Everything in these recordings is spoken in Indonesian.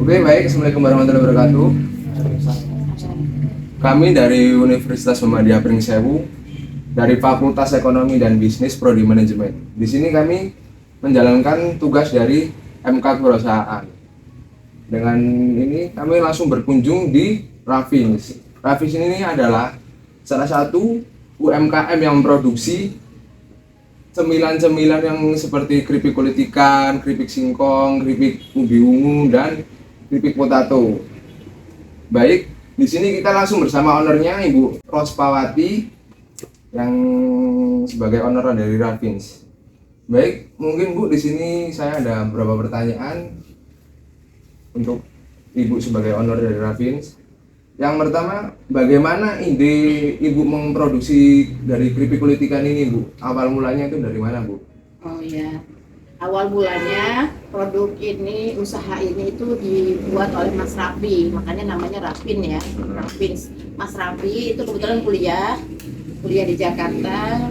Oke, baik. Assalamualaikum warahmatullahi wabarakatuh. Kami dari Universitas Muhammadiyah Pringsewu dari Fakultas Ekonomi dan Bisnis Prodi Manajemen. Di sini kami menjalankan tugas dari MK Kewirausahaan. Dengan ini kami langsung berkunjung di Rafins. Rafins ini adalah salah satu UMKM yang memproduksi cemilan-cemilan yang seperti keripik kulit ikan, keripik singkong, keripik ubi ungu, dan keripik potato. Baik, di sini kita langsung bersama ownernya Ibu Rospawati yang sebagai owner dari Rafins. Baik, mungkin Bu, di sini saya ada beberapa pertanyaan untuk Ibu sebagai owner dari Rafins. Yang pertama, bagaimana ide Ibu memproduksi dari keripik kulit ikan ini, Bu? Awal mulanya itu dari mana, Bu? Oh ya, awal mulanya produk ini, usaha ini itu dibuat oleh Mas Rafi, makanya namanya Rafin ya, Rafins. Mas Rafi itu kebetulan kuliah di Jakarta,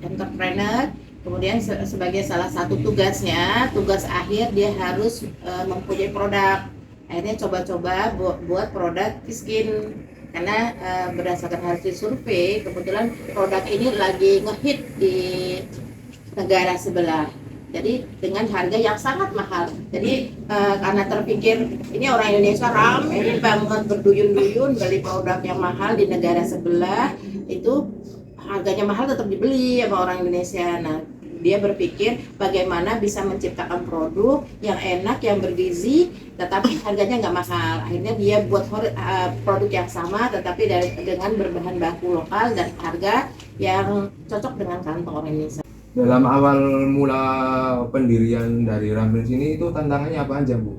entrepreneur. Kemudian sebagai salah satu tugasnya, tugas akhir dia harus mempunyai produk. Akhirnya coba-coba buat produk skin karena berdasarkan hasil survei kebetulan produk ini lagi ngehit di negara sebelah. Jadi dengan harga yang sangat mahal. Jadi karena terpikir ini orang Indonesia ramai banget berduyun-duyun beli produk yang mahal di negara sebelah, itu harganya mahal tetap dibeli sama orang Indonesia. Nah, dia berpikir bagaimana bisa menciptakan produk yang enak, yang bergizi, tetapi harganya nggak mahal. Akhirnya dia buat produk yang sama, tetapi dengan berbahan baku lokal dan harga yang cocok dengan kantong orang Indonesia. Dalam awal mula pendirian dari Rafins ini itu tantangannya apa aja, Bu?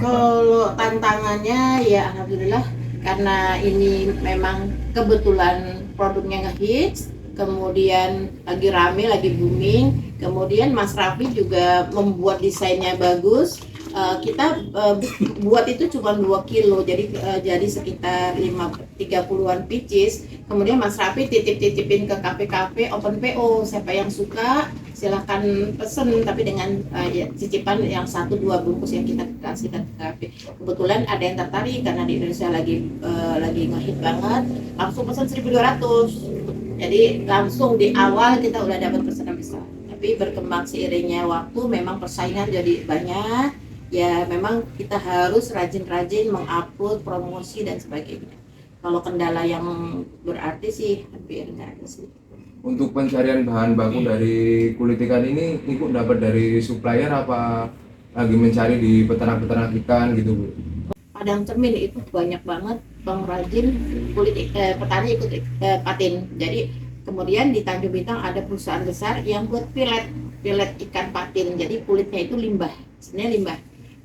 Kalau tantangannya ya alhamdulillah karena ini memang kebetulan produknya ngehits, kemudian lagi rame, lagi booming, kemudian Mas Rafi juga membuat desainnya bagus. Kita buat itu cuma 2 kilo, jadi sekitar 30-an pieces. Kemudian Mas Rafi titipin ke kafe-kafe open PO, siapa yang suka silahkan pesen, tapi dengan cicipan yang 1-2 bungkus yang kita kasihkan ke kafe. Kebetulan ada yang tertarik karena di Indonesia lagi ngehit banget, langsung pesen 1.200. Jadi langsung di awal kita udah dapat pesanan besar. Tapi berkembang seiringnya waktu, memang persaingan jadi banyak. Ya memang kita harus rajin-rajin mengupload promosi dan sebagainya. Kalau kendala yang berarti sih hampir nggak ada sih. Untuk pencarian bahan baku dari kulit ikan ini, Ibu dapat dari supplier apa lagi mencari di peternak-peternak ikan gitu, Bu? Padang Cermin itu banyak banget pengrajin kulit petani ikut patin. Jadi kemudian di Tanjung Bintang ada perusahaan besar yang buat pilet ikan patin. Jadi kulitnya itu limbah, sebenarnya limbah.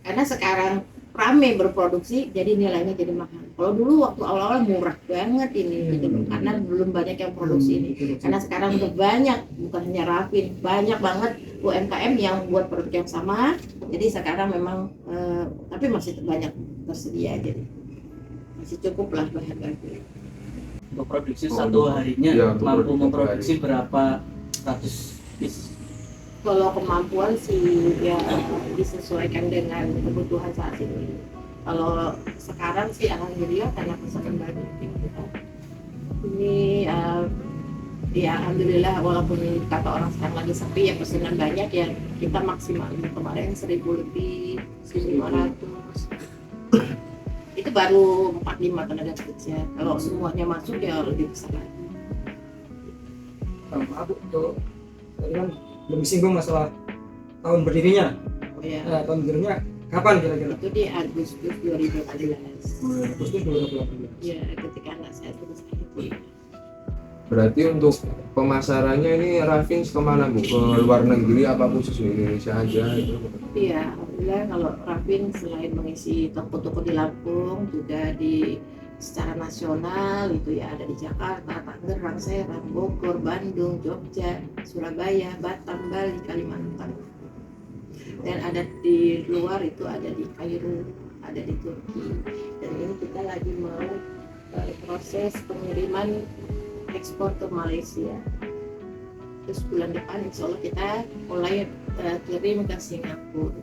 Karena sekarang rame berproduksi, jadi nilainya jadi mahal. Kalau dulu waktu awal-awal murah banget ini, gitu, karena belum banyak yang produksi ini. Karena sekarang udah banyak, bukan hanya Rafin, banyak banget UMKM yang buat produk yang sama. Jadi sekarang memang, tapi masih banyak tersedia, jadi masih cukup lah bahan baku. Untuk produksi satu harinya Ya, mampu memproduksi berapa ratus piece? Kalau kemampuan sih ya disesuaikan dengan kebutuhan saat ini. Kalau sekarang sih alhamdulillah karena pesanan banyak kita. Ini ya alhamdulillah walaupun kata orang sekarang lagi sepi ya pesanan banyak ya kita maksimal. Kemarin 1.000 lebih, 1.500. Itu baru 4-5 tenaga kerja. Kalau semuanya masuk ya lebih besar lagi. Maaf Bu, tadi kan belum singgung masalah tahun berdirinya. Oh ya. Nah, tahun berdirinya kapan kira-kira? Itu di Agustus 2014. Agustus 2018. Ya, ketika anak saya terus kuliah. Berarti untuk pemasarannya ini Rafins kemana, Bu? Ke luar negeri apa khusus di Indonesia aja? Iya, alhamdulillah kalau Rafin selain mengisi toko-toko di Lampung juga di secara nasional itu ya ada di Jakarta, Tangerang, Serang, Bogor, Bandung, Jogja, Surabaya, Batam, Bali, Kalimantan. Dan ada di luar itu ada di Kairo, ada di Turki. Dan ini kita lagi mau proses pengiriman ekspor ke Malaysia. Terus bulan depan insya Allah kita mulai kirim ke Singapura.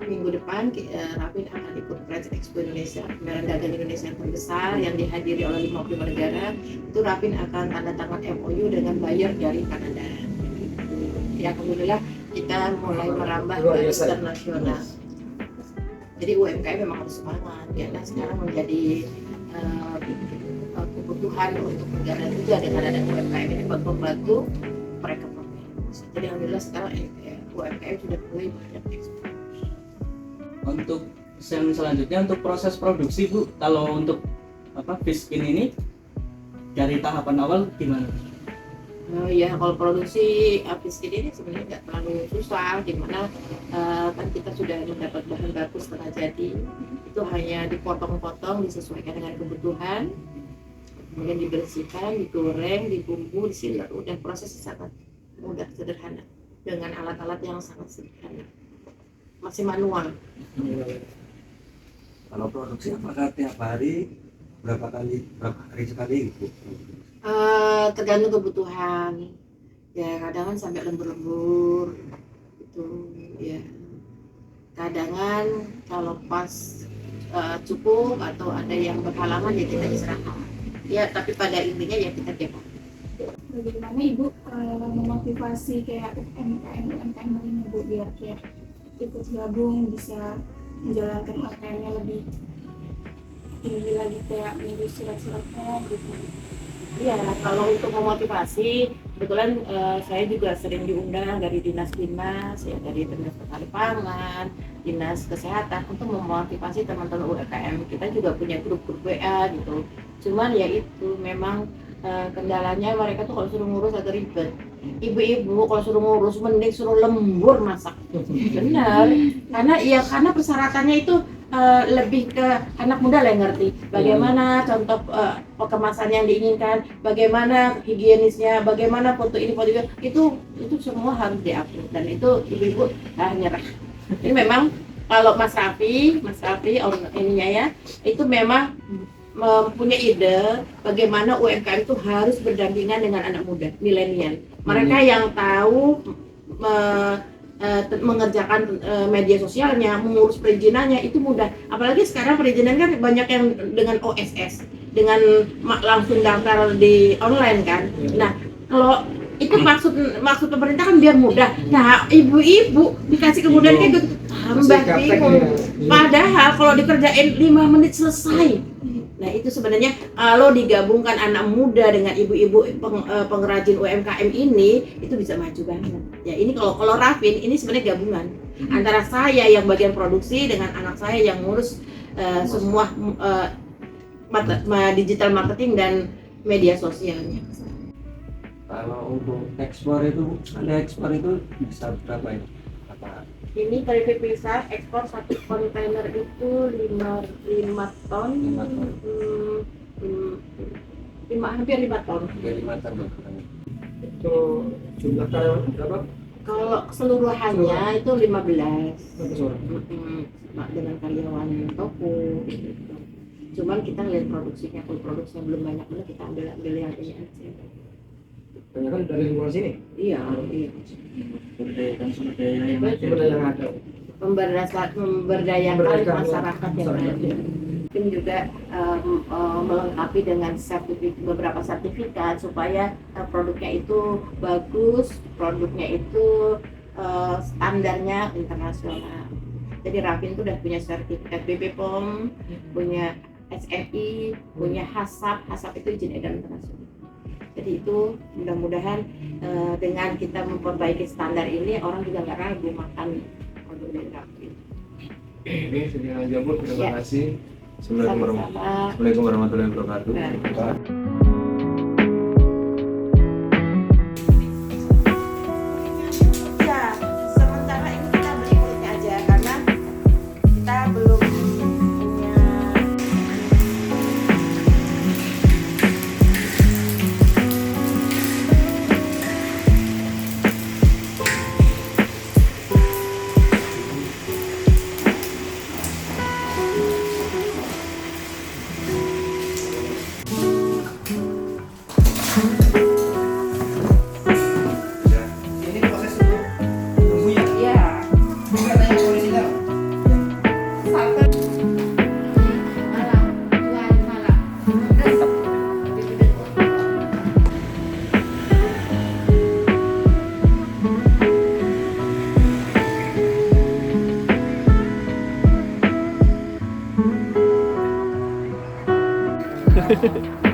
Minggu depan Rapin akan ikut Trade Expo Indonesia, pameran dagang Indonesia yang terbesar yang dihadiri oleh 55 negara. Itu Rapin akan tanda tangan MOU dengan buyer dari Kanada. Ya, alhamdulillah kita mulai merambah ke internasional. Jadi UMKM memang harus semangat, karena sekarang menjadi kebutuhan untuk negara juga dengan ada UMKM ini buat membantu mereka. Jadi alhamdulillah sekarang UMKM sudah mulai banyak ekspor. Untuk yang selanjutnya untuk proses produksi Bu, kalau untuk fish skin ini dari tahapan awal gimana? Ya kalau produksi fish skin ini sebenarnya nggak terlalu susah, dimana kan kita sudah mendapat bahan baku setengah jadi, itu hanya dipotong-potong disesuaikan dengan kebutuhan, kemudian dibersihkan, digoreng, dibumbu, disiler, dan prosesnya sangat mudah, sederhana dengan alat-alat yang sangat sederhana, masih manual. Kalau produksi apakah tiap hari berapa hari sekali Bu? Tergantung kebutuhan. Ya kadang kan sampai lembur-lembur itu ya. Kadangan kalau pas cukup atau ada yang berhalangan ya kita istirahat. Ya tapi pada intinya ya kita tiap hari. Bagaimana Ibu memotivasi kayak UMKM ini Bu biar kayak ikut gabung bisa menjalankan UMKM-nya lebih tinggi lagi kayak menulis surat-suratnya gitu. Iya, kalau untuk memotivasi, kebetulan saya juga sering diundang dari dinas-dinas, ya dari Dinas Petani Pangan, Dinas Kesehatan untuk memotivasi teman-teman UMKM. Kita juga punya grup-grup WA gitu. Cuman ya itu memang kendalanya mereka tuh kalau suruh ngurus agak ribet. Ibu-ibu kalau suruh ngurus mending suruh lembur masak. Benar, karena persyaratannya itu lebih ke anak muda lah yang ngerti bagaimana contoh kemasan yang diinginkan, bagaimana higienisnya, bagaimana foto ini itu semua harus diatur, dan itu ibu-ibu nyerah. Ini memang kalau Mas Raffi ininya ya, itu memang mempunyai ide bagaimana UMKM itu harus berdampingan dengan anak muda, milenial. Mereka yang tahu mengerjakan media sosialnya, mengurus perizinannya itu mudah. Apalagi sekarang perizinan kan banyak yang dengan OSS, dengan langsung daftar di online kan. Nah, kalau itu maksud pemerintah kan biar mudah. Nah, ibu-ibu dikasih kemudahan kayak gitu, tambah bingung. Padahal kalau dikerjain 5 menit selesai. Nah itu sebenarnya kalau digabungkan anak muda dengan ibu-ibu pengrajin UMKM ini itu bisa maju banget. Ya ini kalau Rapin ini sebenarnya gabungan antara saya yang bagian produksi dengan anak saya yang ngurus semua digital marketing dan media sosialnya. Kalau untuk ekspor itu bisa berapa ya? Ini keripik pisang ekspor 1 kontainer itu 5 ton. Hampir 5 ton. Itu jumlah karyawan berapa? Kalau keseluruhannya itu 15. Dengan karyawan toko. Cuman kita lihat produksinya, kalau produksinya belum banyak benar kita ambil yang ini aja. Banyak kan dari luar sini? Iya. Sumber daya yang ada. Memberdayakan masyarakat yang ada. Tim juga melengkapi dengan beberapa sertifikat supaya produknya itu bagus, produknya itu standarnya internasional. Jadi Rapin itu udah punya sertifikat BPOM, punya SMI, punya HACCP itu izin edar internasional. Jadi itu mudah-mudahan dengan kita memperbaiki standar ini orang juga nggak ragu makan produk dari Rapin. Ini sekian aja Bu, terima kasih. Sama-sama. Assalamualaikum warahmatullahi wabarakatuh. Ya, sementara ini kita beli kulitnya aja karena kita belum punya. Pak.